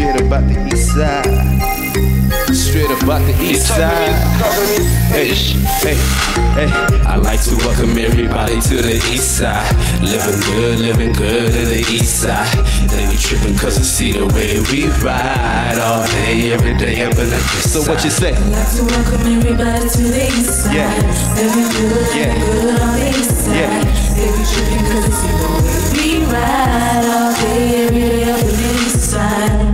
straight about the east side. Straight about the east side. Hey, hey, hey. I like to welcome everybody to the east side. Living good to the east side. They be tripping cause I see the way we ride all day, every day up in the east side. So what you say? I like to welcome everybody to the east side. Yeah. Living good on the east side. Yeah. They be tripping cause I see the way we ride all day, every day up in the east side.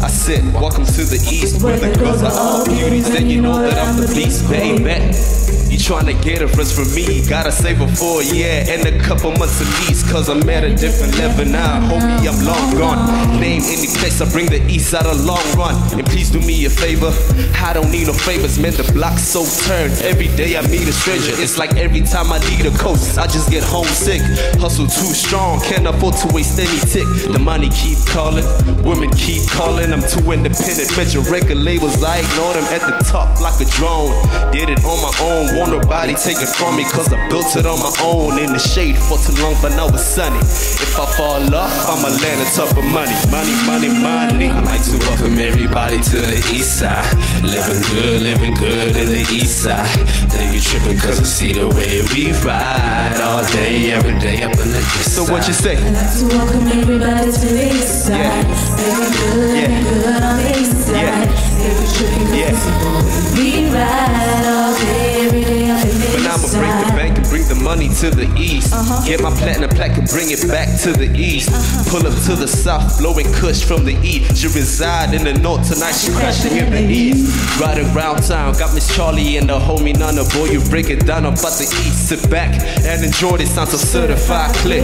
I said, welcome to the east, where the girls are all beauties. Then you know that I'm the beast, baby. You tryna get a rest from me, gotta save it for a year and a couple months at least. Cause I'm at a different level now, homie, I'm long gone. Name any place, I bring the east out a long run. And please do me a favor, I don't need no favors, man, the block's so turned. Every day I meet a stranger, it's like every time I leave the coast, I just get homesick. Hustle too strong, can't afford to waste any tick. The money keep calling, women keep calling. I'm too independent, major record labels, I ignore them at the top like a drone. Did it on my own, won't nobody take it from me, cause I built it on my own. In the shade for too long, but now it's sunny. If I fall off, I'ma land on top of money. Money, money, money. I like to welcome everybody to the east side. Living good in the east side. They be tripping cause I see the way we ride all day, every day up in the east side. So what you say? I like to welcome everybody to the east side. Living good on the east side. They be tripping cause I see the way we ride all day, every day. But I'ma break the bank and bring the money to the east. Get my platinum plaque and bring it back to the east. Pull up to the south, blowing kush from the east. She reside in the north, tonight she crashing in the east. Riding round town, got Miss Charlie and the homie Nana. Boy, you break it down about the east. Sit back and enjoy this sounds of certified click.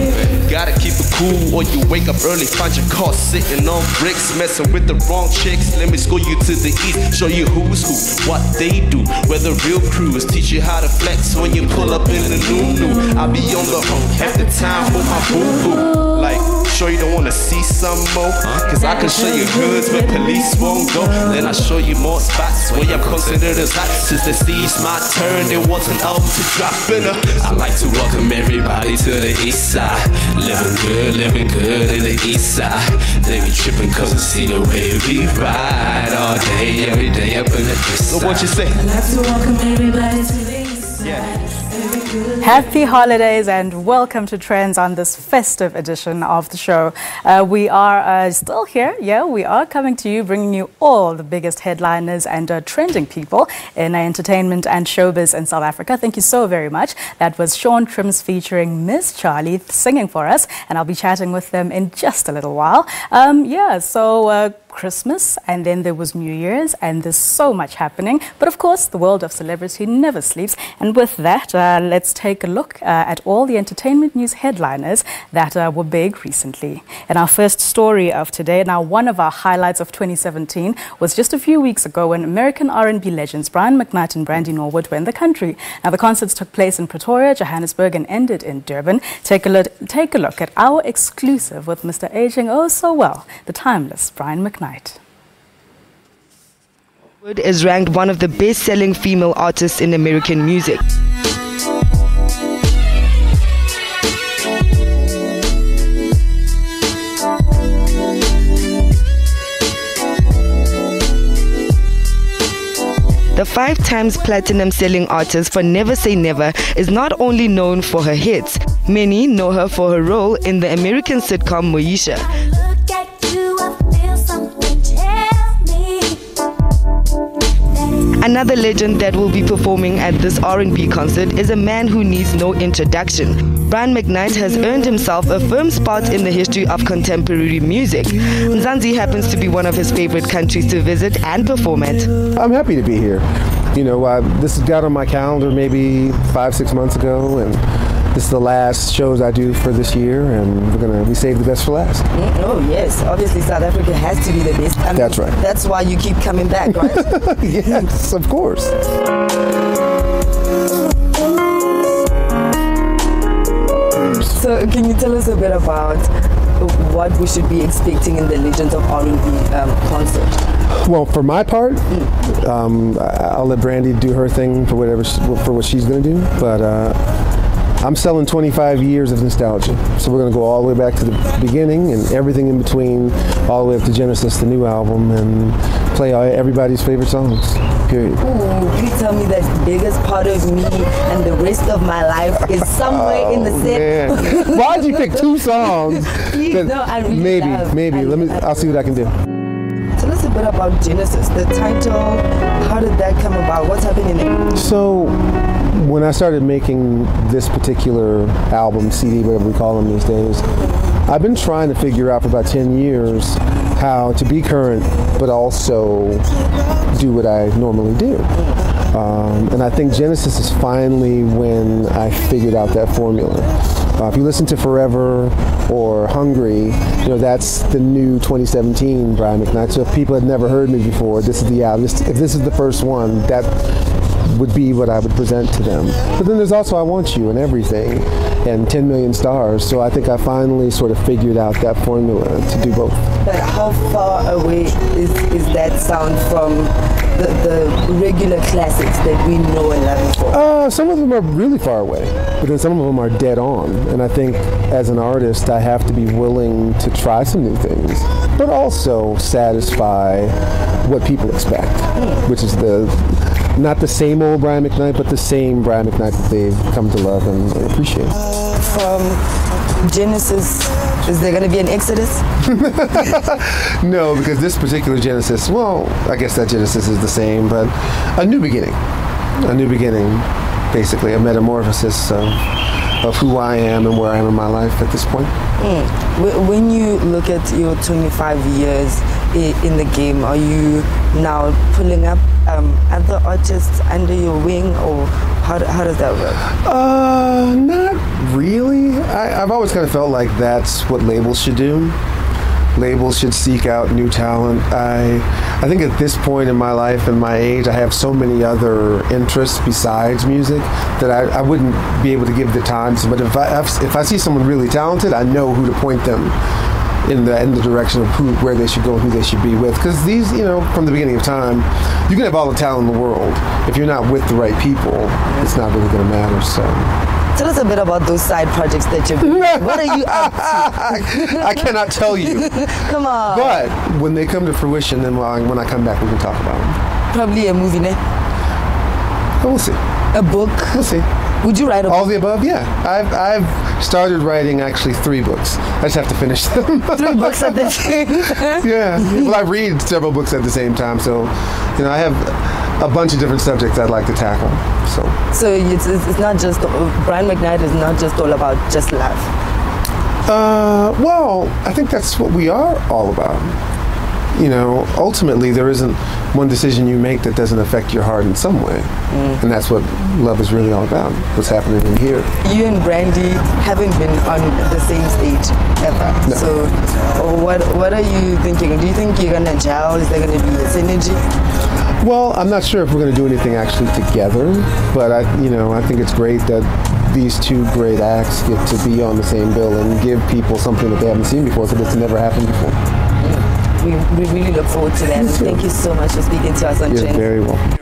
Gotta keep it cool or you wake up early, find your car sitting on bricks, messing with the wrong chicks. Let me school you to the east, show you who's who, what they do, where the real crew is. Teach you how to flex when you pull up in the new. I'll be on the home half the time with my boo-boo. Like, sure you don't wanna see some more? Cause I can show you hoods where police won't go. Then I'll show you more spots where you're considered as hot. Since the sea's my turn, there wasn't out to drop in her. I like to welcome everybody to the east side. Living good in the east side. They be tripping cause I see the way we ride all day, every day up in the east side. So what you say? I like to welcome everybody to the east side. Happy holidays and welcome to Trendz on this festive edition of the show. We are still here. Yeah, we are coming to you, bringing you all the biggest headliners and trending people in entertainment and showbiz in South Africa. Thank you so very much. That was Sean Trendz featuring Miss Charlie singing for us, and I'll be chatting with them in just a little while. Christmas, and then there was New Year's, and there's so much happening. But of course, the world of celebrity never sleeps. And with that, let's take a look at all the entertainment news headliners that were big recently. And our first story of today, now one of our highlights of 2017, was just a few weeks ago when American R&B legends Brian McKnight and Brandy Norwood were in the country. Now the concerts took place in Pretoria, Johannesburg, and ended in Durban. Take a look at our exclusive with Mr. Aging Oh So Well, the timeless Brian McKnight. Is ranked one of the best-selling female artists in American music. The 5-time platinum selling artist for Never Say Never is not only known for her hits, many know her for her role in the American sitcom Moesha. Another legend that will be performing at this R&B concert is a man who needs no introduction. Brian McKnight has earned himself a firm spot in the history of contemporary music. Mzansi happens to be one of his favorite countries to visit and perform at. I'm happy to be here. You know, this got on my calendar maybe 5-6 months ago, and this is the last shows I do for this year, and we save the best for last. Oh yes, obviously South Africa has to be the best. I mean, that's right. That's why you keep coming back, right? Yes, of course. So can you tell us a bit about what we should be expecting in the Legends of R&B concert? Well, for my part, I'll let Brandy do her thing for what she's going to do, but I'm selling 25 years of nostalgia. So we're going to go all the way back to the beginning and everything in between, all the way up to Genesis, the new album, and play everybody's favorite songs, period. Ooh, please tell me that the biggest part of me and the rest of my life is somewhere in the set. Why'd you pick 2 songs? Please, no, I really maybe. I'll see what I can do. Tell us a bit about Genesis, the title. How did that come about? What's happening there? So, when I started making this particular album, CD, whatever we call them these days, I've been trying to figure out for about 10 years how to be current, but also do what I normally do. And I think Genesis is finally when I figured out that formula. If you listen to Forever or Hungry, you know, that's the new 2017 Brian McKnight. So if people had never heard me before, this is the album. If this is the first one, that would be what I would present to them. But then there's also I Want You and Everything and 10 Million Stars. So I think I finally sort of figured out that formula to do both. But how far away is that sound from the regular classics that we know and love before? Some of them are really far away, but then some of them are dead on. And I think as an artist, I have to be willing to try some new things, but also satisfy what people expect, which is not the same old Brian McKnight, but the same Brian McKnight that they've come to love and appreciate. From Genesis, is there going to be an exodus? No, because this particular Genesis, well, I guess that Genesis is the same, but a new beginning. A new beginning, basically, a metamorphosis of who I am and where I am in my life at this point. When you look at your 25 years in the game, are you now pulling up other artists under your wing, or how does that work? Not really. I've always kind of felt like that's what labels should do. Labels should seek out new talent. I think at this point in my life and my age, I have so many other interests besides music that I wouldn't be able to give the time to. But if I see someone really talented, I know who to point them in the direction of where they should go and who they should be with. Because these, you know, from the beginning of time, you can have all the talent in the world. If you're not with the right people, it's not really going to matter. So. Tell us a bit about those side projects that you're doing. What are you up to? I cannot tell you. Come on. But when they come to fruition, then when I come back, we can talk about them. Probably a movie, ne? We'll see. A book? We'll see. Would you write a book? All the above? Yeah. I've started writing actually 3 books. I just have to finish them. 3 books at the same time? Yeah. Well, I read several books at the same time, so you know I have a bunch of different subjects I'd like to tackle. So it's not just, Brian McKnight is not just all about just love. Well, I think that's what we are all about. You know, ultimately there isn't one decision you make that doesn't affect your heart in some way. And that's what love is really all about, what's happening in here. You and Brandy haven't been on the same stage ever. No. So what are you thinking? Do you think you're going to gel? Is there going to be a synergy? Well, I'm not sure if we're going to do anything actually together, but I think it's great that these 2 great acts get to be on the same bill and give people something that they haven't seen before, because it's never happened before. We really look forward to that. Thank you so much for speaking to us on Trendz. You're very welcome.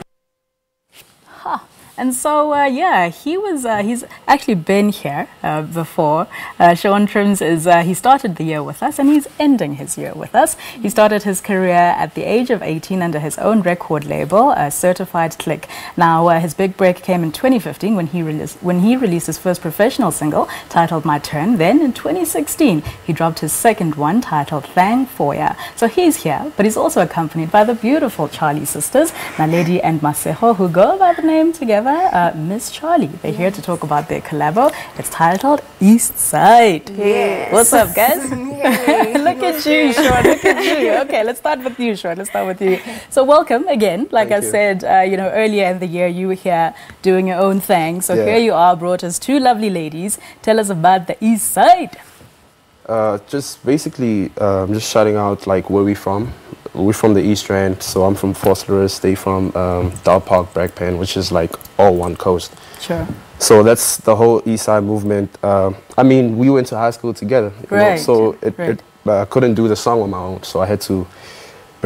And so, he's actually been here before. Sean Trendz he started the year with us, and he's ending his year with us. He started his career at the age of 18 under his own record label, Certified Click. Now, his big break came in 2015 when he released his first professional single titled My Turn. Then in 2016, he dropped his second one titled Thang For Ya. So he's here, but he's also accompanied by the beautiful Charlie sisters, Naledi and Maseho, who go by the name together Miss Charlie. They're here to talk about their collabo. It's titled East Side. Yes. What's up, guys? Look at you, Sean. Look at you. Okay, let's start with you, Sean. Let's start with you. So welcome again. Like I said, earlier in the year, you were here doing your own thing. So here you are, brought us 2 lovely ladies. Tell us about the East Side. Just basically, just shouting out like where we from. We're from the East Rand, so I'm from Vosloorus. They from Dal Park, Brakpan, which is like all one coast. Sure. So that's the whole East Side movement. I mean, we went to high school together, you know, so I couldn't do the song on my own, so I had to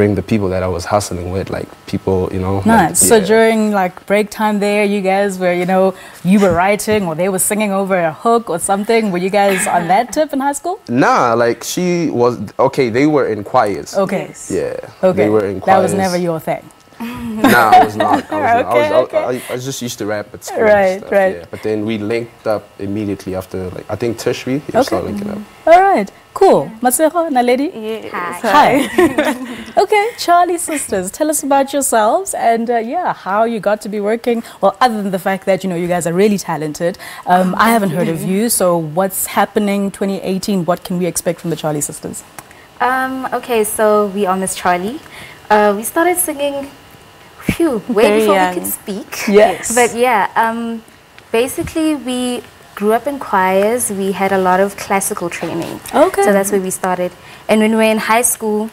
bring the people that I was hustling with, like people, you know. Nice. Like, So during like break time there, you guys were, you know, you were writing or they were singing over a hook or something. Were you guys on that tip in high school? Nah, like she was, okay, they were in choirs. Okay. Yes. Yeah. Okay. They were in choirs. That was never your thing. Nah, I was not. Okay. I was just used to rap at school. Right, and stuff, right. Yeah. But then we linked up immediately after, like, I think tertiary. We started linking up. All right. Cool. Matseho, Naledi? Yes. Hi. Okay, Charlie sisters, tell us about yourselves and how you got to be working. Well, other than the fact that, you know, you guys are really talented. I haven't heard of you. So what's happening 2018? What can we expect from the Charlie sisters? Okay, so we are Miss Charlie. We started singing way Very before young. we could speak. Yes. But yeah, basically we grew up in choirs. We had a lot of classical training. Okay. So that's where we started. And when we were in high school,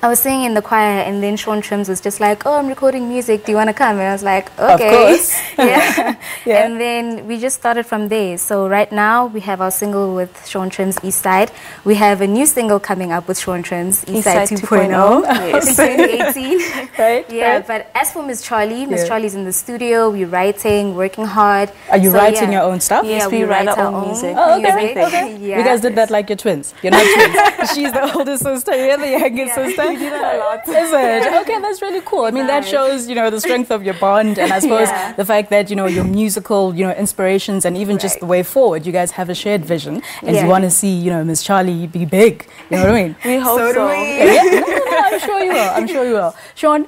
I was singing in the choir, and then Trendz was just like, "Oh, I'm recording music. Do you want to come?" And I was like, "Okay." Of course. Yeah. Yeah. And then we just started from there. So right now we have our single with Trendz, East Side. We have a new single coming up with Trendz, East Side 2.0. Yes. In 2018. Right? Yeah, right. but as for Miss Charlie, Miss Yeah. Charlie's in the studio. We're writing, working hard. Are you So, writing yeah. your own stuff? Yes, we write our own music. Oh, okay, music. okay. Yeah. You guys did that like you're twins. You're not twins. She's the older sister, you're the younger sister. We do that a lot. Is it? Okay, that's really cool. I mean, that shows, you know, the strength of your bond, and I suppose Yeah. the fact that, you know, your musical, you know, inspirations and even just the way forward, you guys have a shared vision, and you Yeah. want to see, you know, Miss Charlie be big. You know what I mean? We hope So do so. we. Yeah, no, I'm sure you will. I'm sure you will. Sean,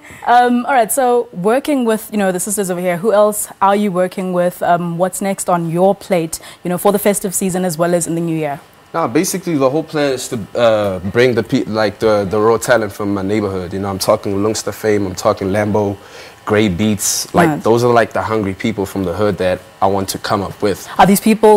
all right, so working with, you know, the sisters over here, who else are you working with? What's next on your plate, you know, for the festive season as well as in the new year? Nah, basically the whole plan is to bring the raw talent from my neighborhood. You know, I'm talking Lungster Fame, I'm talking Lambo, Great Beats. Like Nice. those are like the hungry people from the hood that I want to come up with. Are these people,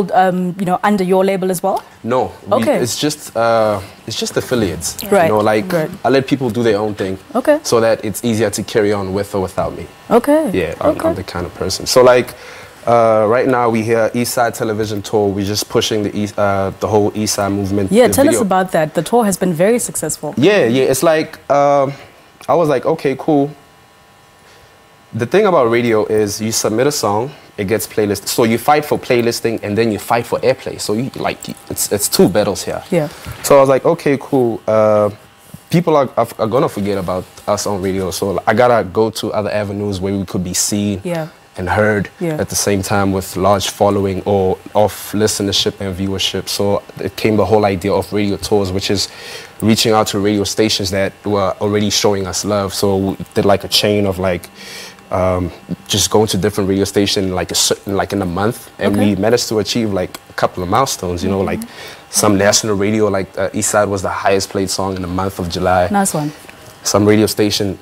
you know, under your label as well? No, Okay. it's just affiliates. Right, You know, like right. I let people do their own thing. Okay. So that it's easier to carry on with or without me. Okay. Yeah, I'm the kind of person. So like right now we hear East Side Television Tour. We're just pushing the whole East Side movement. Yeah, The tell us video- about that. The tour has been very successful. Yeah. It's like I was like, okay, cool. The thing about radio is you submit a song, it gets playlisted. So you fight for playlisting and then you fight for airplay. So you like it's two battles here. Yeah. So I was like, okay, cool. People are gonna forget about us on radio. So I gotta go to other avenues where we could be seen Yeah. and heard Yeah. at the same time with large following or of listenership and viewership. So it came the whole idea of radio tours, which is reaching out to radio stations that were already showing us love. So we did like a chain of like just going to different radio stations like in a month, and Okay. we managed to achieve like a couple of milestones. You know, like some national radio, like East Side was the highest played song in the month of July. Nice one. Some radio station,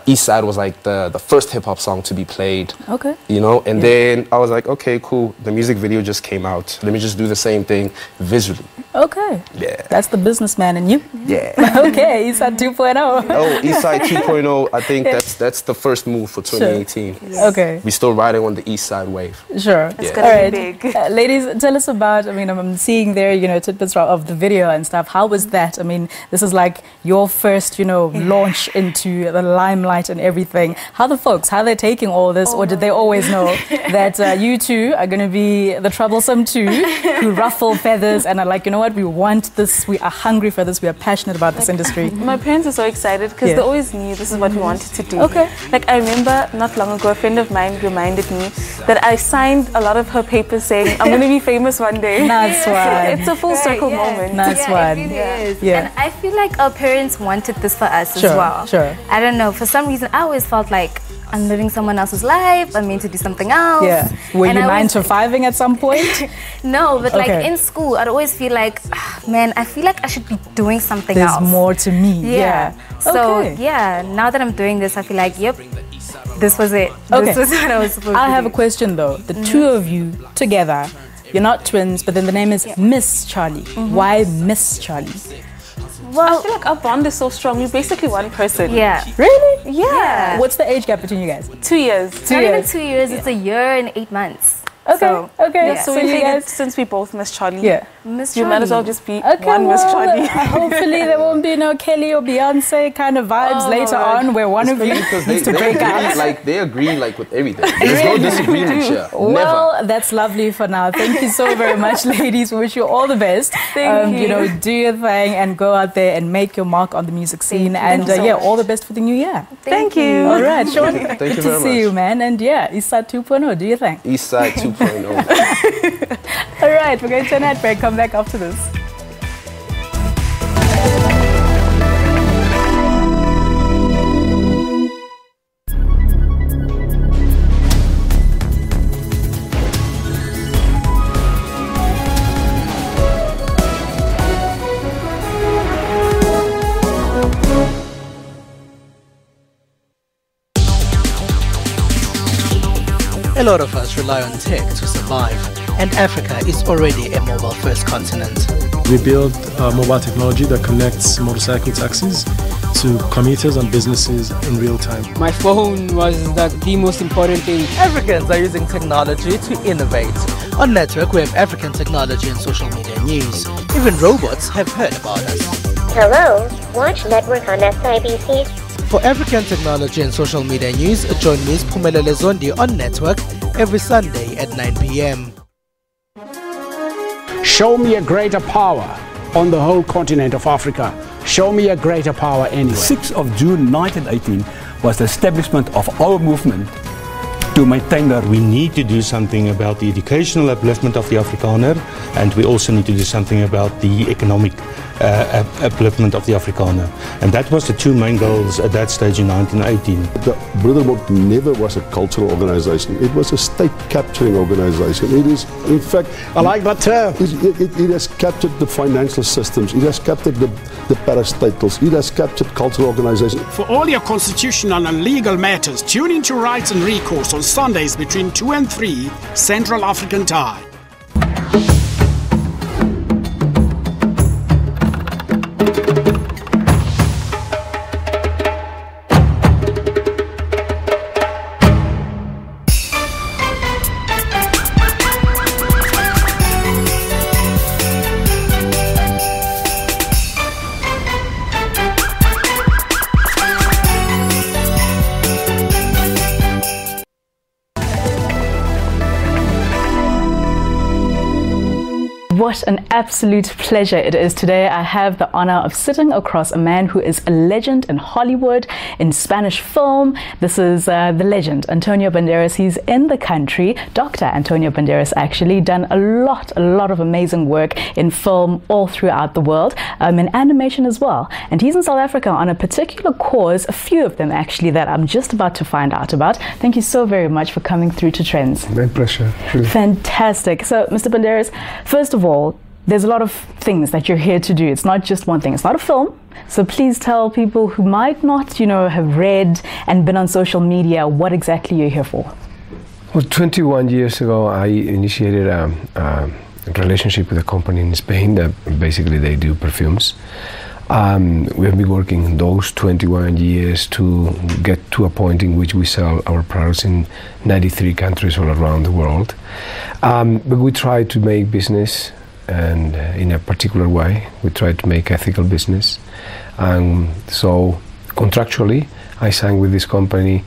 East Side was like the first hip hop song to be played. Okay. You know, and then I was like, okay, cool. The music video just came out. Let me just do the same thing visually. Okay. Yeah. That's the businessman in you. Yeah. Okay, he's at 2.0. Oh, East Side 2.0. I think that's the first move for 2018. Okay. We're still riding on the East Side wave. Sure. It's gonna All be right. big. Ladies, tell us about, I mean, I'm seeing there, you know, tidbits of the video and stuff. How was that? I mean, this is like your first, you know, launch into the limelight and everything. How the folks, how they're taking all this, or did they always know that you two are going to be the troublesome two who ruffle feathers and are like, you know what, we want this, we are hungry for this, we are passionate about this industry? My parents are so excited because Yeah. they always knew this is what we wanted to do. Okay. Like I remember not long ago, a friend of mine reminded me that I signed a lot of her papers saying I'm going to be famous one day. Nice one. It's a full circle moment. Nice Yeah, one. it really is. Yeah. And I feel like our parents wanted this for us Sure, as well. sure. I don't know. For some reason, I always felt like I'm living someone else's life. I'm meant to do something else. Yeah. Were And you I 9 always- to 5ing at some point? No, but like Okay. in school, I'd always feel like, man, I feel like I should be doing something There's else. more to me. Yeah. So Okay. yeah, now that I'm doing this, I feel like, yep, this was it. Okay. This was what I was supposed I to have do. a question though. The two of you together, you're not twins, but then the name is Miss Charlie. Why Miss Charlie? I feel like our bond is so strong. We're basically one person. Yeah. Really? Yeah. What's the age gap between you guys? 2 years. It's not even 2 years, it's a year and 8 months. Okay, So, okay. yeah. So So we you figured guys, since we both Miss Charlie, Yeah. Miss You might as well just be one Miss Chodi. Hopefully there won't be no Kelly or Beyonce kind of vibes later on where one of you needs to break out. Like, they agree like with everything. There's no disagreement here. Well, Never. that's lovely for now. Thank you so very much, ladies. We wish you all the best. Thank you. You know, do your thing and go out there and make your mark on the music scene. And yeah, all the best for the new year. Thank you. All right, Sean. Thank good you to very see much. you, man. And yeah, Eastside 2.0. Do your thing. Eastside 2.0. All right, we're going to an ad break. Come back after this. A lot of us rely on tech to survive, and Africa is already a mobile-first continent. We build mobile technology that connects motorcycle taxis to commuters and businesses in real time. My phone was the most important thing. Africans are using technology to innovate. On Network, we have African technology and social media news. Even robots have heard about us. Hello, watch Network on SABC. For African technology and social media news, join Ms. Phumelele Zondi on Network every Sunday at 9 p.m. Show me a greater power on the whole continent of Africa. Show me a greater power anywhere. 6th of June 1918 was the establishment of our movement to maintain that. We need to do something about the educational upliftment of the Afrikaner, and we also need to do something about the economic upliftment of the Afrikaner. And that was the two main goals at that stage in 1918. The Brotherhood never was a cultural organization. It was a state-capturing organization. It is, in fact... I like that term. It has captured the financial systems. It has captured the parastatals. It has captured cultural organizations. For all your constitutional and legal matters, tune into Rights and Recourse on Sundays between 2 and 3 Central African Time. What an absolute pleasure it is today. I have the honor of sitting across a man who is a legend in Hollywood, in Spanish film. This is the legend, Antonio Banderas. He's in the country. Dr. Antonio Banderas actually done a lot of amazing work in film all throughout the world, in animation as well. And he's in South Africa on a particular cause, a few of them actually, that I'm just about to find out about. Thank you so very much for coming through to Trendz. My pleasure. Really. Fantastic. So, Mr. Banderas, first of all, there's a lot of things that you're here to do. It's not just one thing. It's not a film. So please tell people who might not, have read and been on social media what exactly you're here for. Well, 21 years ago, I initiated a relationship with a company in Spain that basically they do perfumes. We have been working those 21 years to get to a point in which we sell our products in 93 countries all around the world. But we try to make business, and in a particular way, we try to make ethical business. And so contractually, I signed with this company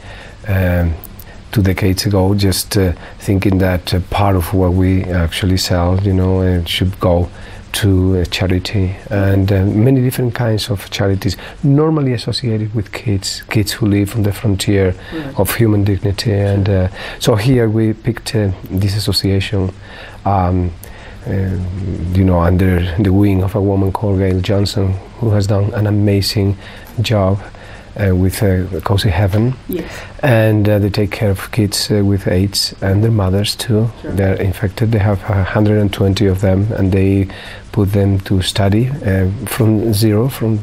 2 decades ago, just thinking that part of what we actually sell, should go to a charity, and many different kinds of charities, normally associated with kids who live on the frontier of human dignity. And so here we picked this association, under the wing of a woman called Gail Johnson, who has done an amazing job with Cozy Heaven. Yes. And they take care of kids with AIDS and their mothers too. Sure. They're infected. They have 120 of them, and they put them to study from zero, from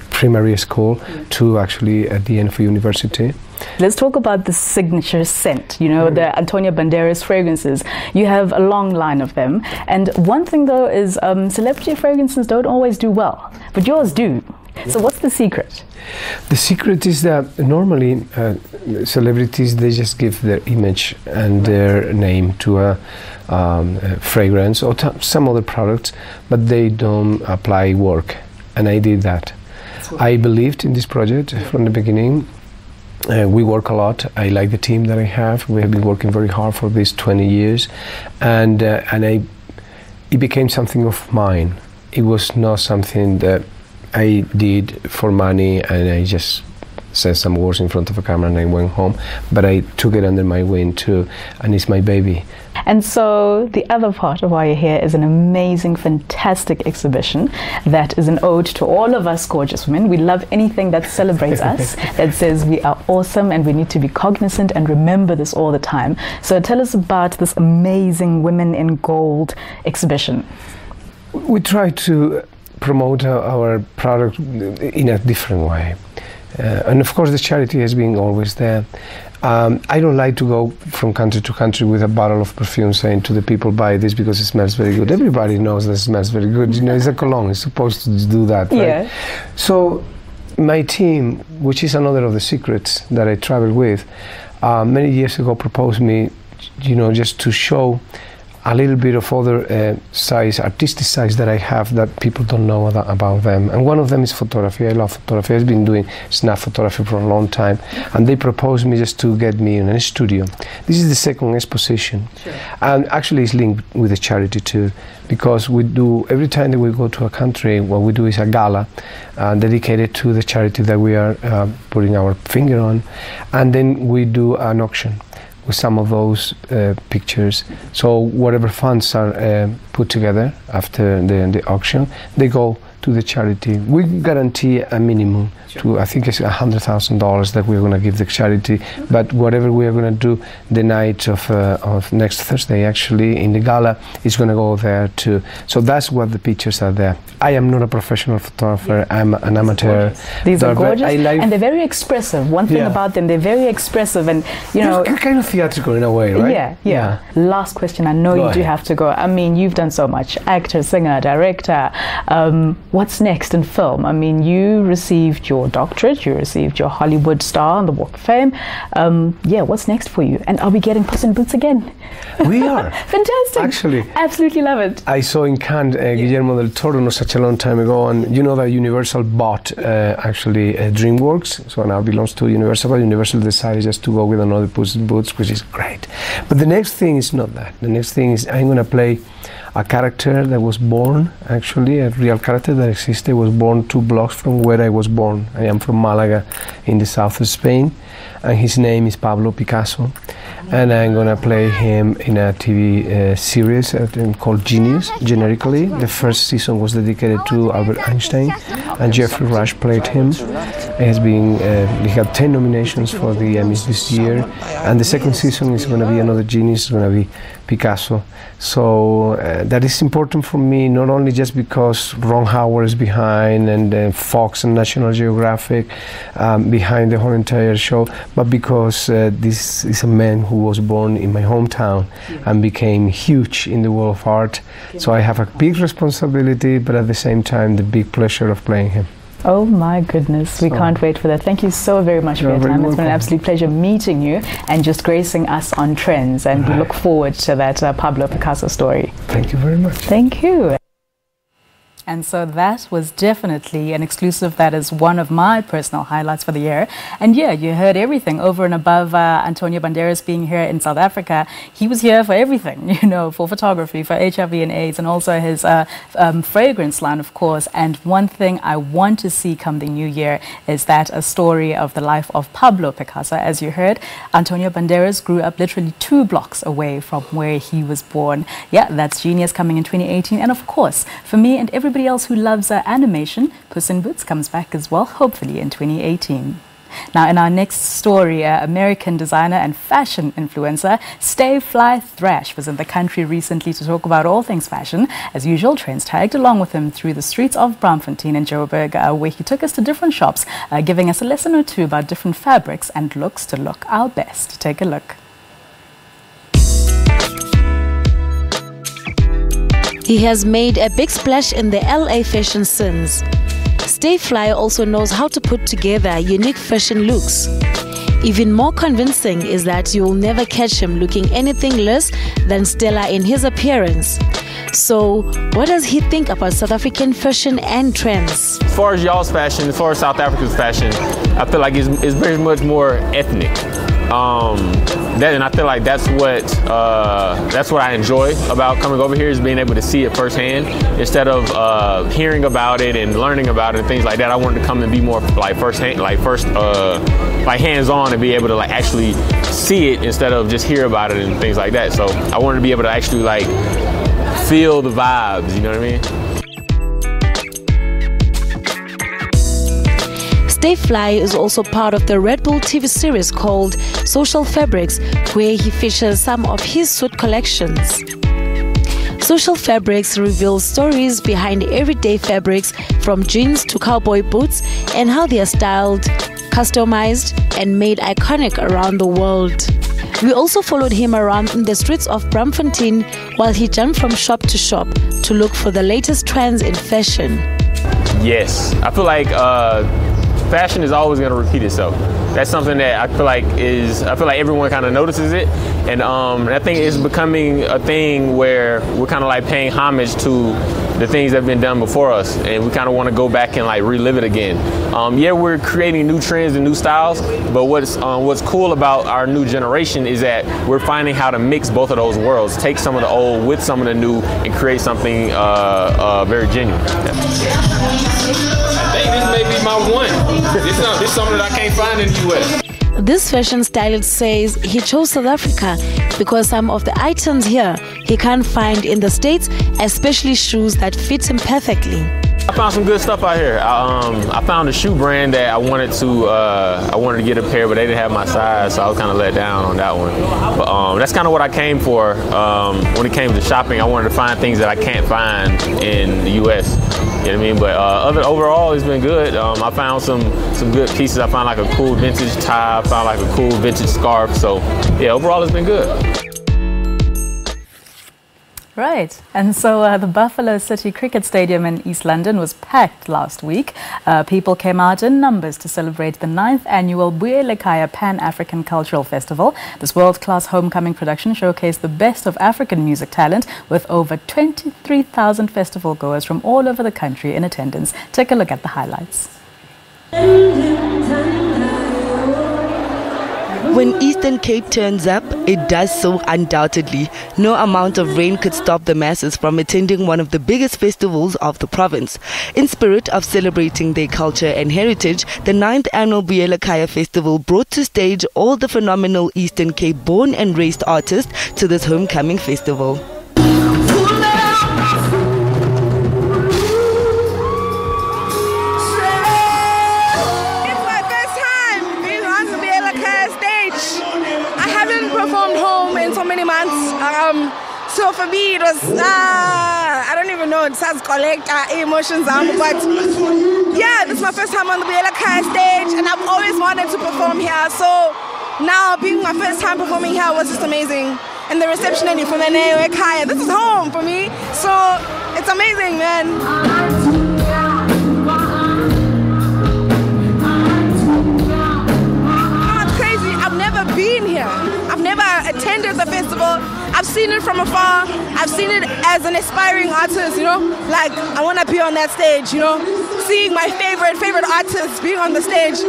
primary school to actually at the end of university. Let's talk about the signature scent, the Antonio Banderas fragrances. You have a long line of them. And one thing though is celebrity fragrances don't always do well, but yours do. So what's the secret? The secret is that normally celebrities, they just give their image and their name to a fragrance or some other products, but they don't apply work. And I did that. I believed in this project from the beginning. We work a lot. I like the team that I have. We have been working very hard for these 20 years, and it became something of mine. It was not something that I did for money and I just said some words in front of a camera and I went home, but I took it under my wing too, and it's my baby. And so the other part of why you're here is an amazing, fantastic exhibition that is an ode to all of us gorgeous women. We love anything that celebrates us, that says we are awesome and we need to be cognizant and remember this all the time. So tell us about this amazing Women in Gold exhibition. We try to promote our product in a different way. And of course the charity has been always there. I don't like to go from country to country with a bottle of perfume saying to the people, buy this because it smells very good. Everybody knows that it smells very good. You know, it's a cologne, it's supposed to do that, right? Yeah. So my team, which is another of the secrets that I travel with, many years ago proposed me, you know, just to show a little bit of other sides, artistic sides that I have that people don't know about them. And one of them is photography. I love photography. I've been doing snap photography for a long time. And they proposed me just to get me in a studio. This is the second exposition. Sure. And actually it's linked with the charity too, because we do, every time that we go to a country, what we do is a gala dedicated to the charity that we are putting our finger on. And then we do an auction with some of those pictures. So whatever funds are put together after the auction, they go to the charity. We guarantee a minimum to, I think it's $100,000 that we're going to give the charity, but whatever we are going to do the night of next Thursday, actually, in the gala, is going to go there too. So that's what the pictures are there. I am not a professional photographer, I'm an amateur. These are gorgeous, and they're very expressive. One thing about them, they're very expressive, and you know, kind of theatrical in a way, right? Yeah. Last question, I know you do have to go. I mean, you've done so much, actor, singer, director. What's next in film? I mean, you received your doctorate, you received your Hollywood star on the Walk of Fame. What's next for you? And are we getting Puss in Boots again? We are. Fantastic. Actually. Absolutely love it. I saw in Cannes Guillermo del Toro not such a long time ago, and you know that Universal bought DreamWorks, so now it belongs to Universal, but Universal decided just to go with another Puss in Boots, which is great. But the next thing is not that. The next thing is I'm going to play a character that was born, actually, a real character that existed, was born 2 blocks from where I was born. I am from Malaga in the south of Spain, and his name is Pablo Picasso. And I'm going to play him in a TV series called Genius, generically. The first season was dedicated to Albert Einstein, and Jeffrey Rush played him. He had 10 nominations for the Emmys this year, and the second season is going to be another genius, it's going to be Picasso. So that is important for me, not only just because Ron Howard is behind, and Fox and National Geographic behind the whole entire show, but because this is a man who was born in my hometown and became huge in the world of art. So I have a big responsibility, but at the same time the big pleasure of playing him. Oh my goodness, we can't wait for that. Thank you so very much for your time. It's been an absolute pleasure meeting you and just gracing us on Trendz, and we look forward to that Pablo Picasso story. Thank you very much. Thank you. And so that was definitely an exclusive that is one of my personal highlights for the year. And yeah, you heard everything over and above Antonio Banderas being here in South Africa. He was here for everything, you know, for photography, for HIV and AIDS, and also his fragrance line, of course. And one thing I want to see come the new year is that a story of the life of Pablo Picasso. As you heard, Antonio Banderas grew up literally 2 blocks away from where he was born. Yeah, that's Genius coming in 2018. And of course, for me and everybody else who loves animation, Puss in Boots comes back as well, hopefully in 2018. Now, in our next story, American designer and fashion influencer Stay Fly Thrash was in the country recently to talk about all things fashion. As usual, Trendz tagged along with him through the streets of Braamfontein and Joburg, where he took us to different shops, giving us a lesson or two about different fabrics and looks to look our best. Take a look. He has made a big splash in the LA fashion scenes. Stay Fly also knows how to put together unique fashion looks. Even more convincing is that you will never catch him looking anything less than stellar in his appearance. So, what does he think about South African fashion and trends? As far as y'all's fashion, as far as South Africa's fashion, I feel like it's very much more ethnic. And I feel like that's what I enjoy about coming over here, is being able to see it firsthand instead of hearing about it and learning about it and things like that. I wanted to come and be more like firsthand, like hands-on, and be able to like actually see it instead of just hear about it and things like that. So I wanted to be able to actually like feel the vibes, you know what I mean? Stay Fly is also part of the Red Bull TV series called Social Fabrics, where he features some of his suit collections. Social Fabrics reveals stories behind everyday fabrics, from jeans to cowboy boots, and how they are styled, customized, and made iconic around the world. We also followed him around in the streets of Braamfontein while he jumped from shop to shop to look for the latest trends in fashion. Yes, I feel like fashion is always going to repeat itself. That's something that I feel like everyone kind of notices it, and I think it's becoming a thing where we're kind of like paying homage to the things that have been done before us, and we kind of want to go back and like relive it again. Yeah, we're creating new trends and new styles, but what's cool about our new generation is that we're finding how to mix both of those worlds, take some of the old with some of the new, and create something very genuine. I think this may be my one. This is something that I can't find in the US. This fashion stylist says he chose South Africa because some of the items here he can't find in the States, especially shoes that fit him perfectly. I found some good stuff out here. I found a shoe brand that I wanted to get a pair, but they didn't have my size, so I was kind of let down on that one. But that's kind of what I came for when it came to shopping. I wanted to find things that I can't find in the U.S. You know what I mean? But overall, it's been good. I found some good pieces. I found like a cool vintage tie. I found like a cool vintage scarf. So yeah, overall, it's been good. Right, and so the Buffalo City Cricket Stadium in East London was packed last week. People came out in numbers to celebrate the 9th annual Buelekaya Pan-African Cultural Festival. This world-class homecoming production showcased the best of African music talent, with over 23,000 festival goers from all over the country in attendance. Take a look at the highlights. When Eastern Cape turns up, it does so undoubtedly. No amount of rain could stop the masses from attending one of the biggest festivals of the province. In spirit of celebrating their culture and heritage, the 9th annual Buelekaya Festival brought to stage all the phenomenal Eastern Cape born and raised artists to this homecoming festival. So many months, so for me it was I don't even know, it says collect emotions, but yeah, this is my first time on the Buelekaya stage, and I've always wanted to perform here, so now being my first time performing here was just amazing. And the reception and from Buelekaya, this is home for me, so it's amazing, man. Been here. I've never attended the festival. I've seen it from afar. I've seen it as an aspiring artist, you know, like I want to be on that stage, you know, seeing my favorite artists being on the stage.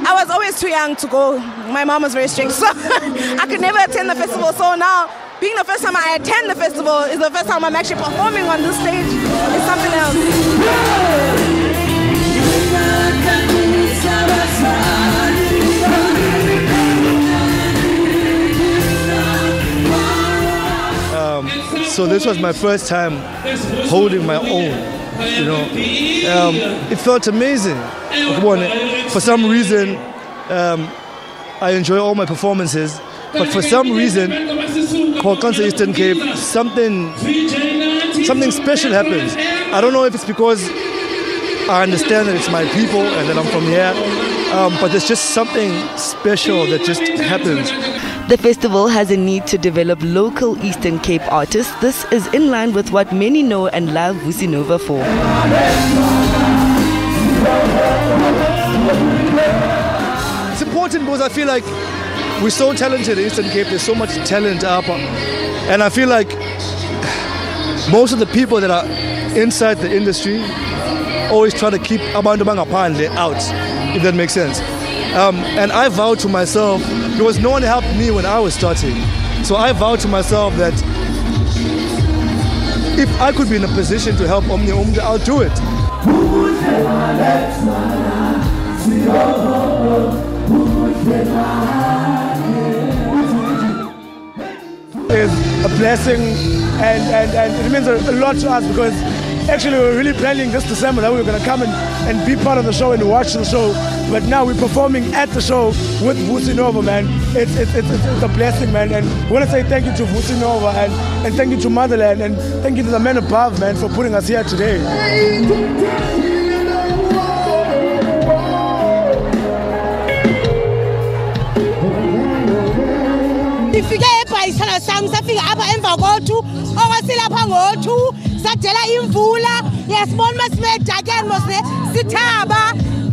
I was always too young to go. My mom was very strict, so I could never attend the festival. So now, being the first time I attend the festival is the first time I'm actually performing on this stage. It's something else. So this was my first time holding my own, you know. It felt amazing. For some reason, I enjoy all my performances, but for some reason, called Concert Eastern Cape, something special happens. I don't know if it's because I understand that it's my people and that I'm from here, but there's just something special that just happens. The festival has a need to develop local Eastern Cape artists. This is in line with what many know and love Vusi Nova for. It's important because I feel like we're so talented in Eastern Cape. There's so much talent up, and I feel like most of the people that are inside the industry always try to keep abantu bangaphandle out, if that makes sense. And I vowed to myself, because no one helped me when I was starting, so I vowed to myself that if I could be in a position to help Omni, I'll do it. It's a blessing and it means a lot to us, because actually we were really planning this December that we were going to come and be part of the show and watch the show, but now we're performing at the show with Vusi Nova, man. It's a blessing, man, and we want to say thank you to Vusi Nova and thank you to Motherland and thank you to the men above, man, for putting us here today. Ifike ebhayisana sami safika apha emva ko2 owasilapha ngo2 sadela imvula yasibona masimedakeni mosne sithaba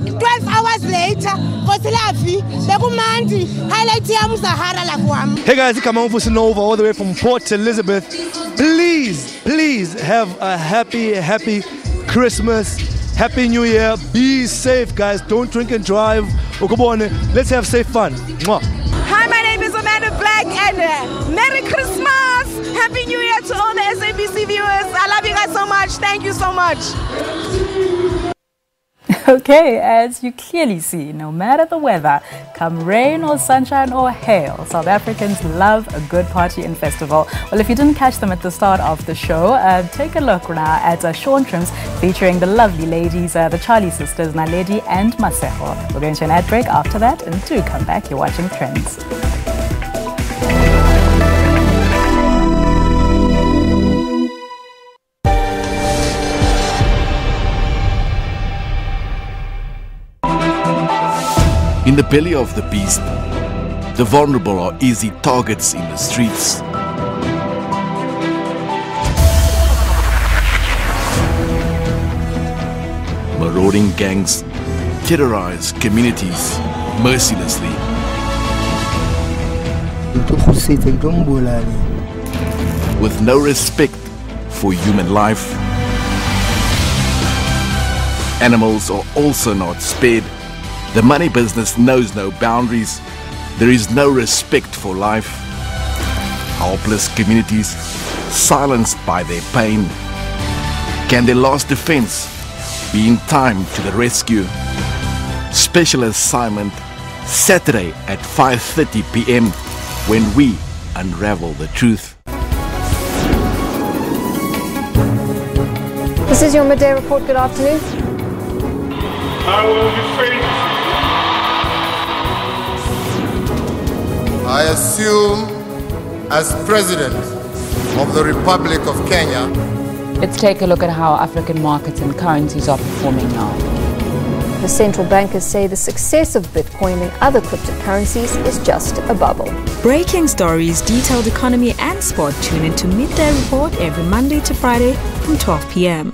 12 hours later kosilafi bekumandi highlight yam Zahara lakwam. Hey guys, come on Vusi Nova all the way from Port Elizabeth. Please have a happy Christmas, happy New Year. Be safe guys, don't drink and drive. Let's have safe fun. Mwah. Hi, my name is Amanda Black and Merry Christmas! Happy New Year to all the SABC viewers. I love you guys so much. Thank you so much. Okay, as you clearly see, no matter the weather, come rain or sunshine or hail, South Africans love a good party and festival. Well, if you didn't catch them at the start of the show, take a look now at Sean Trendz featuring the lovely ladies, the Charlie sisters, Naledi and Masejo. We're going to an ad break after that, and do come back. You're watching Trendz. In the belly of the beast, the vulnerable are easy targets in the streets. Marauding gangs terrorize communities mercilessly. With no respect for human life, animals are also not spared. The money business knows no boundaries. There is no respect for life. Helpless communities silenced by their pain. Can their last defense be in time to the rescue? Special assignment Saturday at 5:30 p.m. when we unravel the truth. This is your midday report. Good afternoon. I will be faithful. I assume as President of the Republic of Kenya. Let's take a look at how African markets and currencies are performing now. The central bankers say the success of Bitcoin and other cryptocurrencies is just a bubble. Breaking stories, detailed economy and sport. Tune into Midday Report every Monday to Friday from 12 p.m.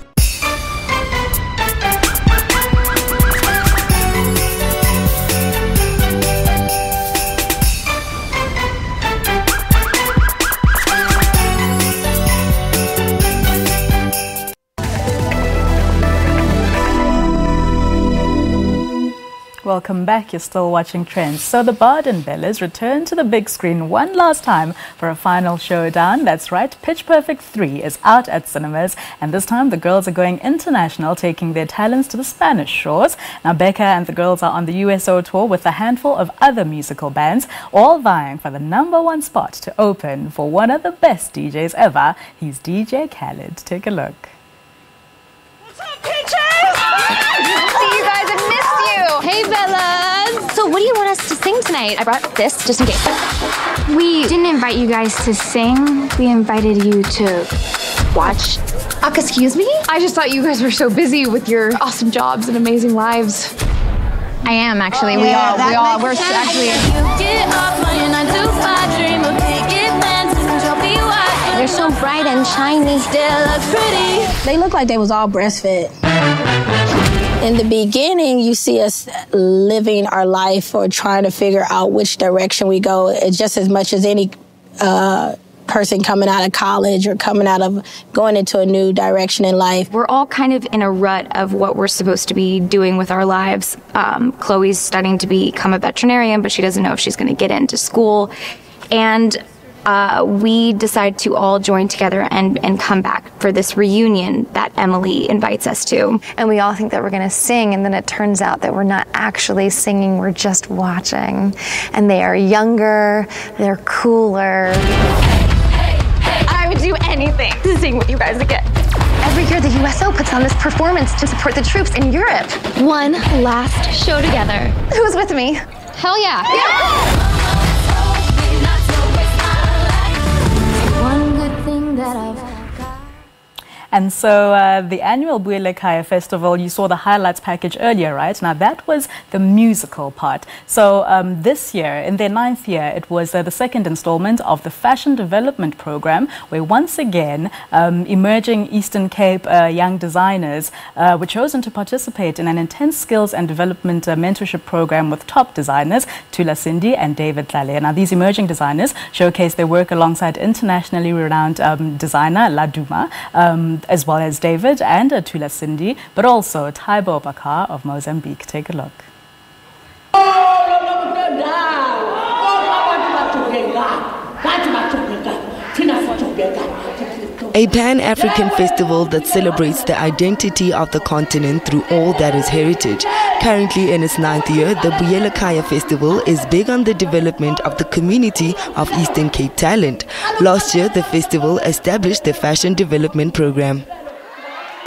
Welcome back. You're still watching Trendz. So the Baden Bellas return to the big screen one last time for a final showdown. That's right, Pitch Perfect 3 is out at cinemas, and this time the girls are going international, taking their talents to the Spanish shores. Now Becca and the girls are on the USO tour with a handful of other musical bands, all vying for the #1 spot to open for one of the best DJs ever. He's DJ Khaled. Take a look. See you guys, I missed you. Hey, Bellas. So what do you want us to sing tonight? I brought this just in case. We didn't invite you guys to sing. We invited you to watch. Excuse me? I just thought you guys were so busy with your awesome jobs and amazing lives. I am actually. We're actually. They're so bright and shiny. Still look pretty. They look like they was all breastfed. In the beginning, you see us living our life or trying to figure out which direction we go. It's just as much as any person coming out of college or coming out of going into a new direction in life. We're all kind of in a rut of what we're supposed to be doing with our lives. Chloe's studying to become a veterinarian, but she doesn't know if she's going to get into school. And we decided to all join together and come back for this reunion that Emily invites us to. And we all think that we're going to sing, and then it turns out that we're not actually singing, we're just watching. And they are younger, they're cooler. I would do anything to sing with you guys again. Every year, the USO puts on this performance to support the troops in Europe. One last show together. Who's with me? Hell yeah. One good thing that I've And so the annual Refilwe Moiloa Festival, you saw the highlights package earlier, right? Now that was the musical part. So this year, in their 9th year, it was the second installment of the Fashion Development Program, where once again, emerging Eastern Cape young designers were chosen to participate in an intense skills and development mentorship program with top designers, Tula Cindy and David Tlale. Now these emerging designers showcase their work alongside internationally renowned designer Laduma, as well as David and Tula Cindy, but also Taibo Bakar of Mozambique. Take a look. A Pan-African festival that celebrates the identity of the continent through all that is heritage. Currently in its 9th year, the Refilwe Moiloa Festival is big on the development of the community of Eastern Cape talent. Last year, the festival established the Fashion Development Program.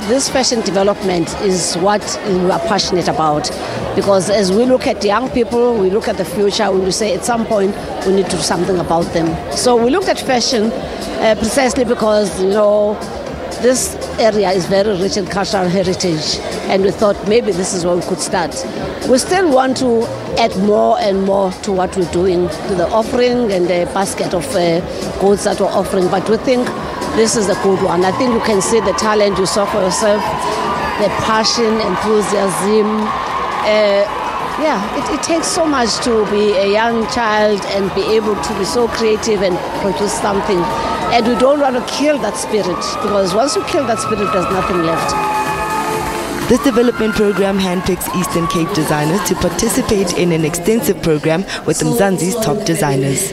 This fashion development is what we are passionate about, because as we look at young people, we look at the future, we say at some point we need to do something about them. So we looked at fashion precisely because, you know, this area is very rich in cultural heritage, and we thought maybe this is where we could start. We still want to add more and more to what we're doing, to the offering and the basket of goods that we're offering, but we think this is a good one. I think you can see the talent you saw for yourself, the passion, enthusiasm. It takes so much to be a young child and be able to be so creative and produce something. And we don't want to kill that spirit, because once you kill that spirit, there's nothing left. This development program handpicks Eastern Cape designers to participate in an extensive program with Mzansi's top designers.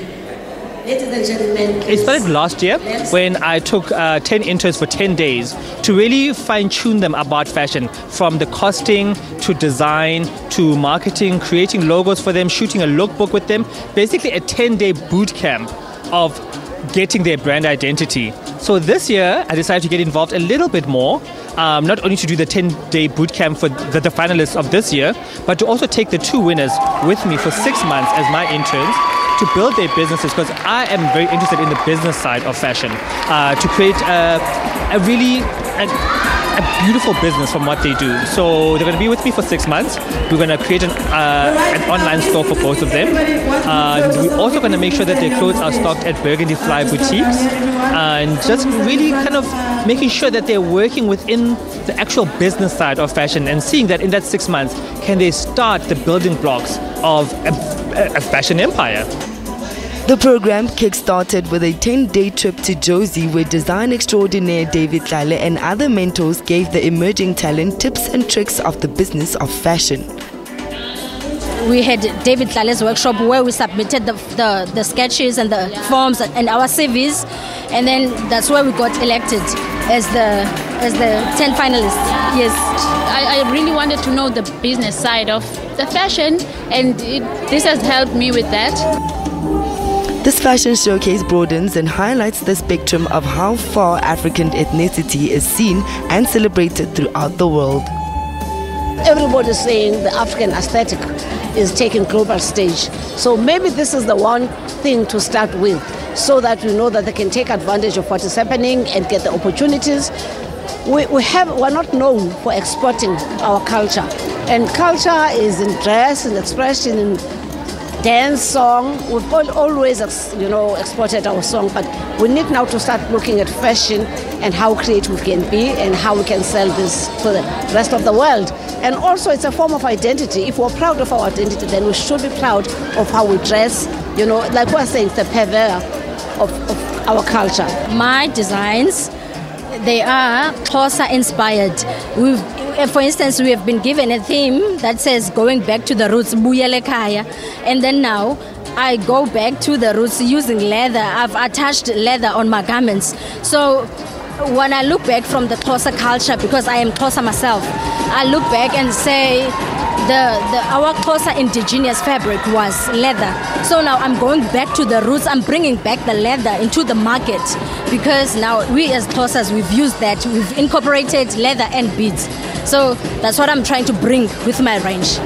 It started last year when I took 10 interns for 10 days to really fine-tune them about fashion, from the costing to design to marketing, creating logos for them, shooting a lookbook with them. Basically a 10-day boot camp of getting their brand identity. So this year I decided to get involved a little bit more, not only to do the 10-day boot camp for the finalists of this year, but to also take the 2 winners with me for 6 months as my interns, to build their businesses, because I am very interested in the business side of fashion, to create a beautiful business from what they do. So they're going to be with me for 6 months. We're going to create an online store for both of them. We're also going to make sure that their clothes are stocked at Burgundy Fly boutiques, and just really kind of making sure that they're working within the actual business side of fashion, and seeing that in that 6 months, can they start the building blocks of a fashion empire. The program kick-started with a 10-day trip to Jozi, where design extraordinaire David Tlale and other mentors gave the emerging talent tips and tricks of the business of fashion. We had David Tlale's workshop where we submitted the sketches and the forms and our CVs, and then that's where we got elected as the 10 finalists. Yes, I really wanted to know the business side of the fashion, and this has helped me with that. This fashion showcase broadens and highlights the spectrum of how far African ethnicity is seen and celebrated throughout the world. Everybody's saying the African aesthetic is taking global stage. So maybe this is the one thing to start with, so that we know that they can take advantage of what is happening and get the opportunities. We're not known for exporting our culture. And culture is in dress and expression, in dance, song. We've always exported our song, but we need now to start looking at fashion and how creative we can be and how we can sell this to the rest of the world. And also it's a form of identity. If we're proud of our identity, then we should be proud of how we dress. You know, like we're saying, it's the purveyor of our culture. My designs, they are Xhosa inspired. For instance, we have been given a theme that says going back to the roots, Buyele Khaya. And then now I go back to the roots using leather. I've attached leather on my garments. So when I look back from the Xhosa culture, because I am Xhosa myself, I look back and say our Xhosa indigenous fabric was leather. So now I'm going back to the roots. I'm bringing back the leather into the market because now we as Xhosas, we've used that. We've incorporated leather and beads. So that's what I'm trying to bring with my range.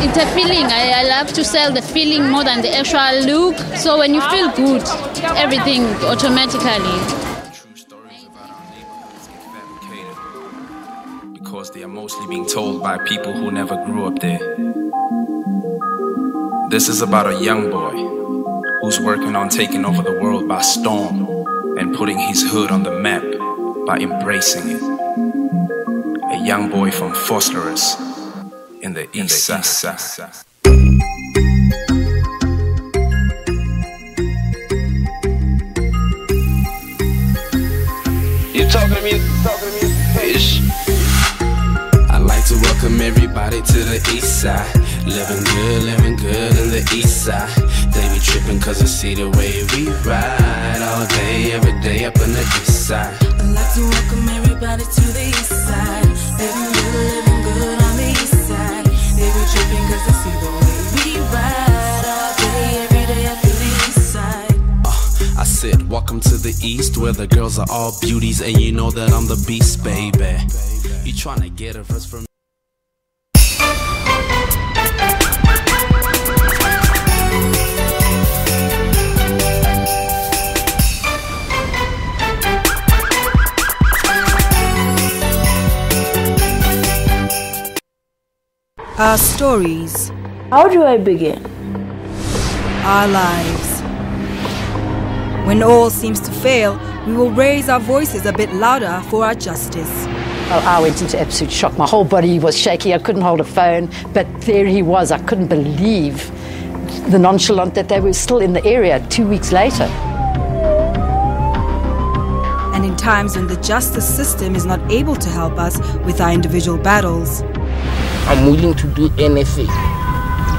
It's a feeling. I love to sell the feeling more than the actual look. So when you feel good, everything automatically. Because they are mostly being told by people who never grew up there. This is about a young boy who's working on taking over the world by storm and putting his hood on the map by embracing it. A young boy from Fosterus in the East Side. You talking to me? Ish. I like to welcome everybody to the East Side. Living good in the East Side. They be tripping cause I see the way we ride. All day, every day up in the East Side. I like to welcome everybody to the East Side. Living good on the East Side. They be tripping cause I see the way we ride. All day, every day up in the East Side. I said, welcome to the East where the girls are all beauties. And you know that I'm the beast, baby. You tryna get a verse from Our stories. How do I begin? Our lives. When all seems to fail, we will raise our voices a bit louder for our justice. I went into absolute shock. My whole body was shaky. I couldn't hold a phone. But there he was. I couldn't believe the nonchalance that they were still in the area 2 weeks later. And in times when the justice system is not able to help us with our individual battles, I'm willing to do anything.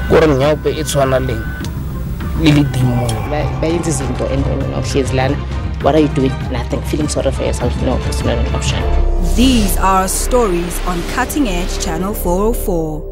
What are you doing? Nothing. Feeling sorry for yourself? No, it's not an option. These are our stories on Cutting Edge Channel 404.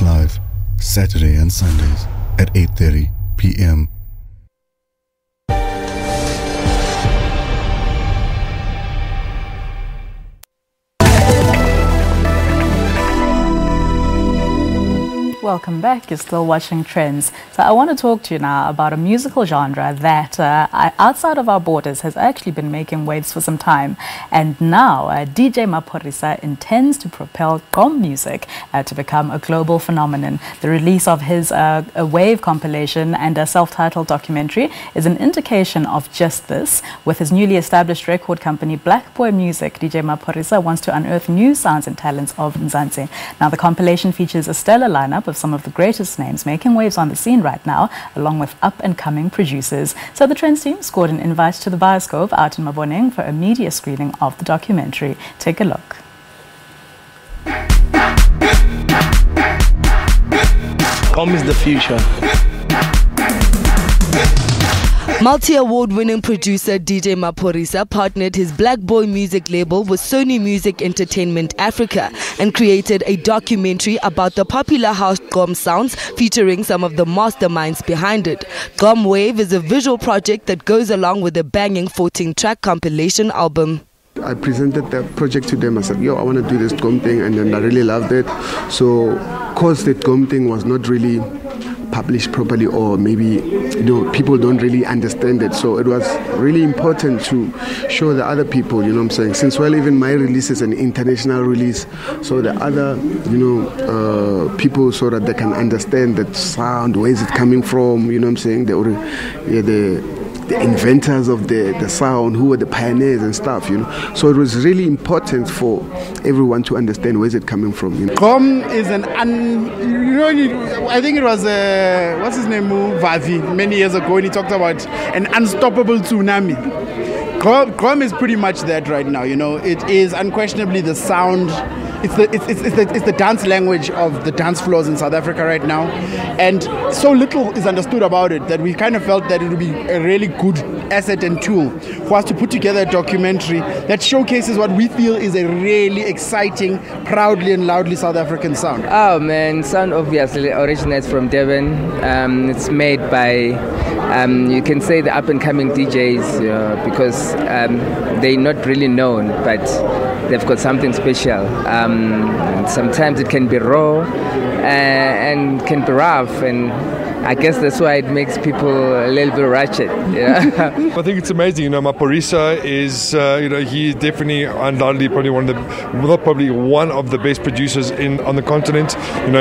Live, Saturday and Sundays at 8:30 p.m. Welcome back. You're still watching Trendz. So I want to talk to you now about a musical genre that outside of our borders has actually been making waves for some time. And now DJ Maphorisa intends to propel Gqom music to become a global phenomenon. The release of his a Wave compilation and a self-titled documentary is an indication of just this. With his newly established record company Black Boy Music, DJ Maphorisa wants to unearth new sounds and talents of Mzansi. Now the compilation features a stellar lineup of some of the greatest names making waves on the scene right now, along with up-and-coming producers. So the Trendz team scored an invite to the Bioscope out in Maboneng for a media screening of the documentary. Take a look. Gqom is the future. Multi-award-winning producer DJ Maphorisa partnered his Black Boy music label with Sony Music Entertainment Africa and created a documentary about the popular house Gqom sounds featuring some of the masterminds behind it. Gqom Wave is a visual project that goes along with a banging 14-track compilation album. I presented the project to them. I said, yo, I want to do this Gqom thing, and then I really loved it. So, because that Gqom thing was not really published properly, or maybe people don't really understand it, so it was really important to show the other people, you know what I'm saying, since even my release is an international release, so the other people, so that they can understand that sound, where is it coming from, you know what I'm saying, the inventors of the sound, who were the pioneers and stuff, So it was really important for everyone to understand where is it coming from. Gqom is I think it was what's his name, Vavi, many years ago, when he talked about an unstoppable tsunami. Gqom is pretty much that right now. It is unquestionably the sound. It's the dance language of the dance floors in South Africa right now, and so little is understood about it that we kind of felt that it would be a really good asset and tool for us to put together a documentary that showcases what we feel is a really exciting, proudly and loudly South African sound. Oh man, sound obviously originates from Durban. It's made by you can say the up-and-coming DJs because they're not really known, but they've got something special. Sometimes it can be raw and can be rough, and I guess that's why it makes people a little bit ratchet. Yeah. I think it's amazing. Maphorisa is, he is definitely, undoubtedly, probably one of the best producers on the continent.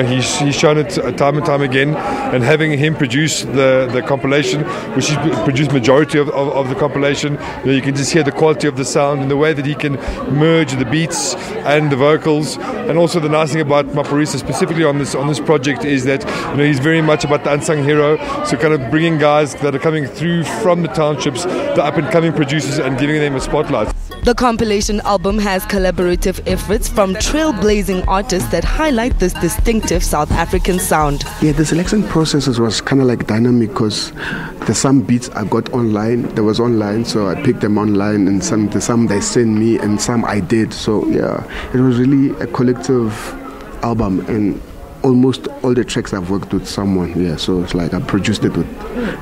He's shown it time and time again, and having him produce the compilation, which he produced majority of the compilation, you can just hear the quality of the sound and the way that he can merge the beats and the vocals. And also the nice thing about Maphorisa specifically on this project is that he's very much about the unsung hero, so kind of bringing guys that are coming through from the townships, the up-and-coming producers, and giving them a spotlight. The compilation album has collaborative efforts from trailblazing artists that highlight this distinctive South African sound. Yeah, the selection process was kind of like dynamic because there's some beats I got online, so I picked them online, and some they sent me and some I did. So yeah, it was really a collective album, and almost all the tracks I've worked with someone, so it's like I produced it with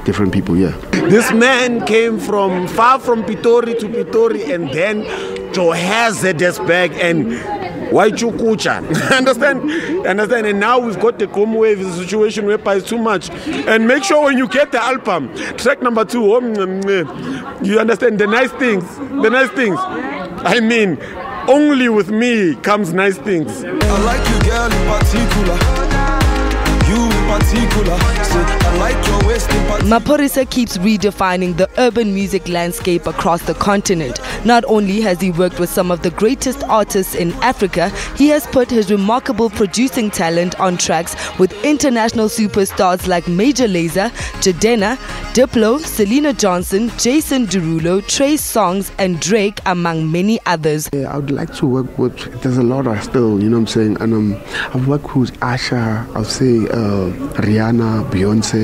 different people, This man came from far from Pitori to Pitori, and then Johannesburg and Waichukucha. Understand? And now we've got the Gqom Wave, the situation whereby it's too much. And make sure when you get the album, track number 2, you understand the nice things. I mean, only with me comes nice things. I like you, girl, in particular. You in particular. I like your waist in particular. Maphorisa keeps redefining the urban music landscape across the continent. Not only has he worked with some of the greatest artists in Africa, he has put his remarkable producing talent on tracks with international superstars like Major Lazer, Jadena, Diplo, Selena Johnson, Jason Derulo, Trey Songz, and Drake, among many others. I would like to work with, there's a lot of still, you know what I'm saying, and I've worked with Asha, I'll say Rihanna, Beyonce.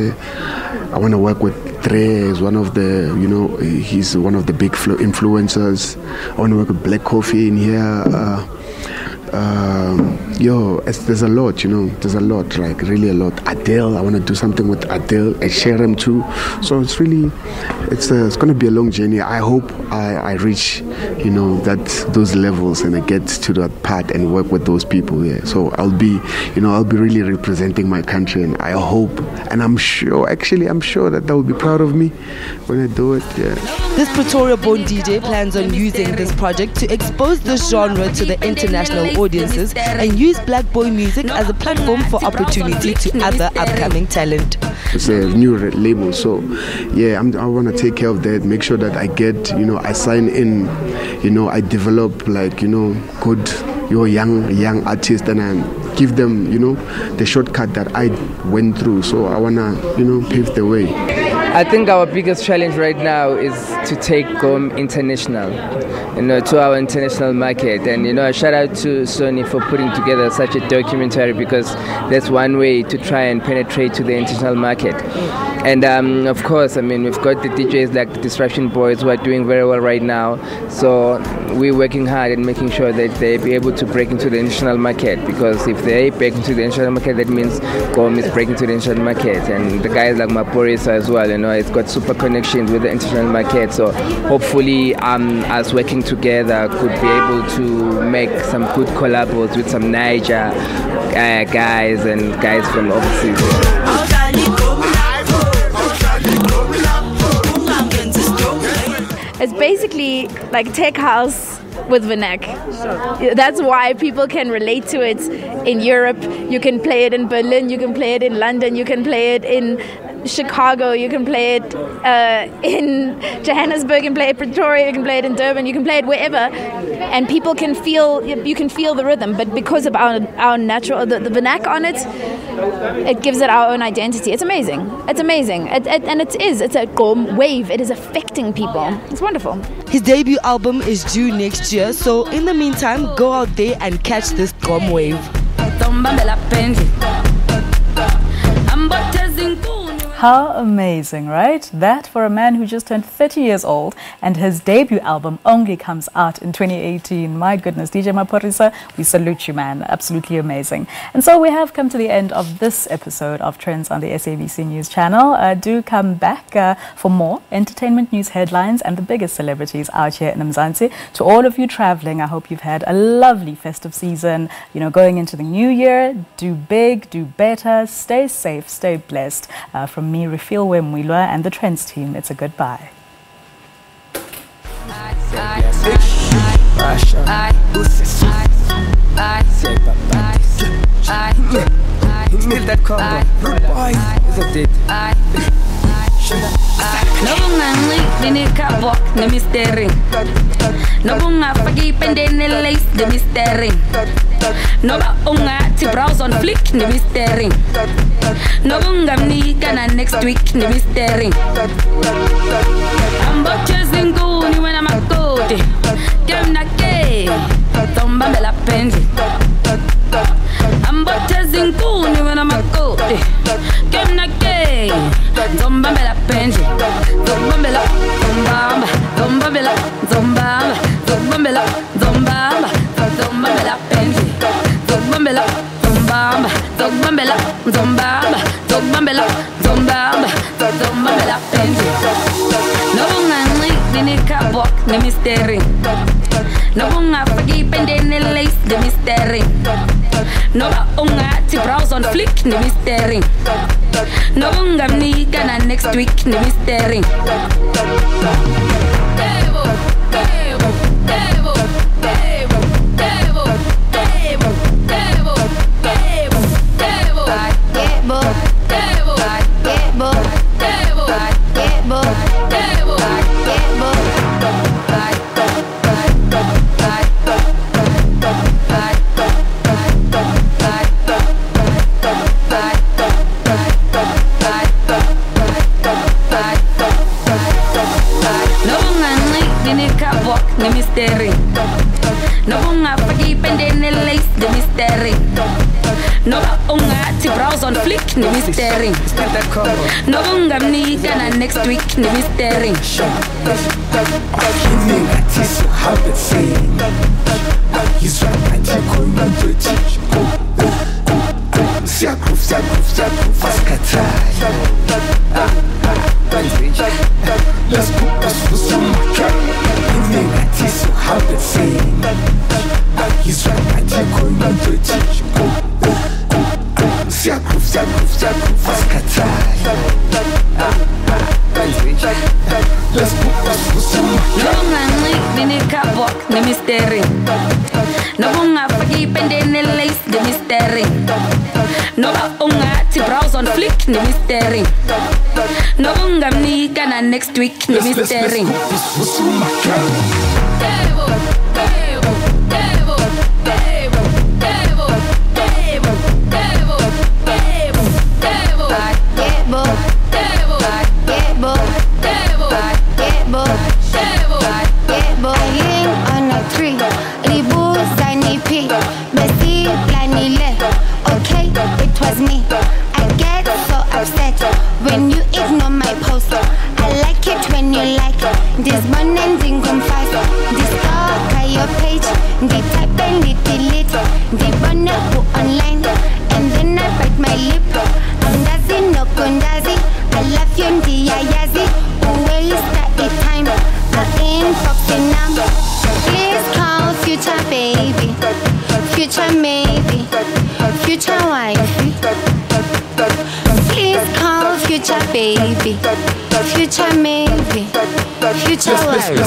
I want to work with Trendz, one of the, he's one of the big influencers. I want to work with Black Coffee in here. There's a lot, there's a lot, like really a lot. Adele, I want to do something with Adele, and Sherem too. So it's really, it's going to be a long journey. I hope I reach, those levels, and I get to that part and work with those people. Yeah. So I'll be really representing my country, and I hope, and I'm sure that they'll be proud of me when I do it. Yeah. This Pretoria-born DJ plans on using this project to expose this genre to the international audiences and use Black Boy music as a platform for opportunity to other upcoming talent. It's a new label, so yeah, I want to take care of that, make sure that I get, I sign in, I develop good, young artists, and I give them, the shortcut that I went through. So I want to, pave the way. I think our biggest challenge right now is to take GOM international, to our international market. And, a shout out to Sony for putting together such a documentary, because that's one way to try and penetrate to the international market. And of course, we've got the DJs like the Disruption Boys who are doing very well right now. So we're working hard and making sure that they be able to break into the international market, because if they break into the international market, that means GOM is breaking to the international market. And the guys like Maporisa as well, it's got super connections with the international market. So hopefully us working together could be able to make some good collabs with some Niger guys and guys from overseas. It's basically like tech house with Vernac. That's why people can relate to it in Europe. You can play it in Berlin, you can play it in London, you can play it in Chicago, you can play it in Johannesburg, you can play it in Pretoria, you can play it in Durban, you can play it wherever, and people can feel, you can feel the rhythm. But because of our natural, the Vernac on it, it gives it our own identity. It's amazing. It's amazing. It's a GOM wave. It is affecting people. It's wonderful. His debut album is due next year, so in the meantime, go out there and catch this GOM wave. How amazing, right? That for a man who just turned 30 years old and his debut album only comes out in 2018. My goodness, DJ Maporisa, we salute you, man. Absolutely amazing. And so we have come to the end of this episode of Trendz on the SABC News channel. Do come back for more entertainment news headlines and the biggest celebrities out here in Mzansi. To all of you traveling, I hope you've had a lovely festive season. Going into the new year, do big, do better, stay safe, stay blessed. From me, Refilwe Moiloa, and the Trendz team, it's a goodbye. No bunga dinika bok na mystery. No bunga pagi pendene lace the mystery. No bunga ti browse on flick ni mystery. No bunga ni gana next week ni mystery. I'm about chasing goony when I'm a good. Game na gay. Tomba me la penzi. I'm about chasing goony when I'm a good. Game na gay. Tomba me la penzi. Tomba me la tomba. Tomba me la tomba. Tomba me la tomba. Tomba me la penzi. Tomba me la tomba. Tomba me la tomba. Tomba me la tomba. Tomba me la penzi. No bunga dinika bok na mystery. No bunga pagi pendene lace the mystery. No bunga ti browse on flick ni mystery. No bunga ni gana next week ni mystery. Devo, devo, devo, devo, devo, devo, devo, devo, devo, devo, devo, devo, devo, devo, devo, the mystery. No bunga pagi pendene lace the mystery. No bunga ti browse on flick the mystery. No bunga ni gana next week the mystery. Let's put this with some how it sing. He's right, I take on my dirty. Let's put this with some the mystery. No bunga pagi pendene lace the mystery. No bunga ti browse on flick the mystery. No bunga ni gana next week the mystery. Devo, devo, devo, devo, devo, devo, devo, devo, devo, devo, devo, devo, This morning ding confess. This talk at your page. The type and the delete. The banner put online. And then I bite my lip. Andazi no kondazi. I love you the ayazi. Waste that time. I ain't fucking now. Please call future baby. Future maybe. Future wifey. Please call future baby. Future maybe. Future wife.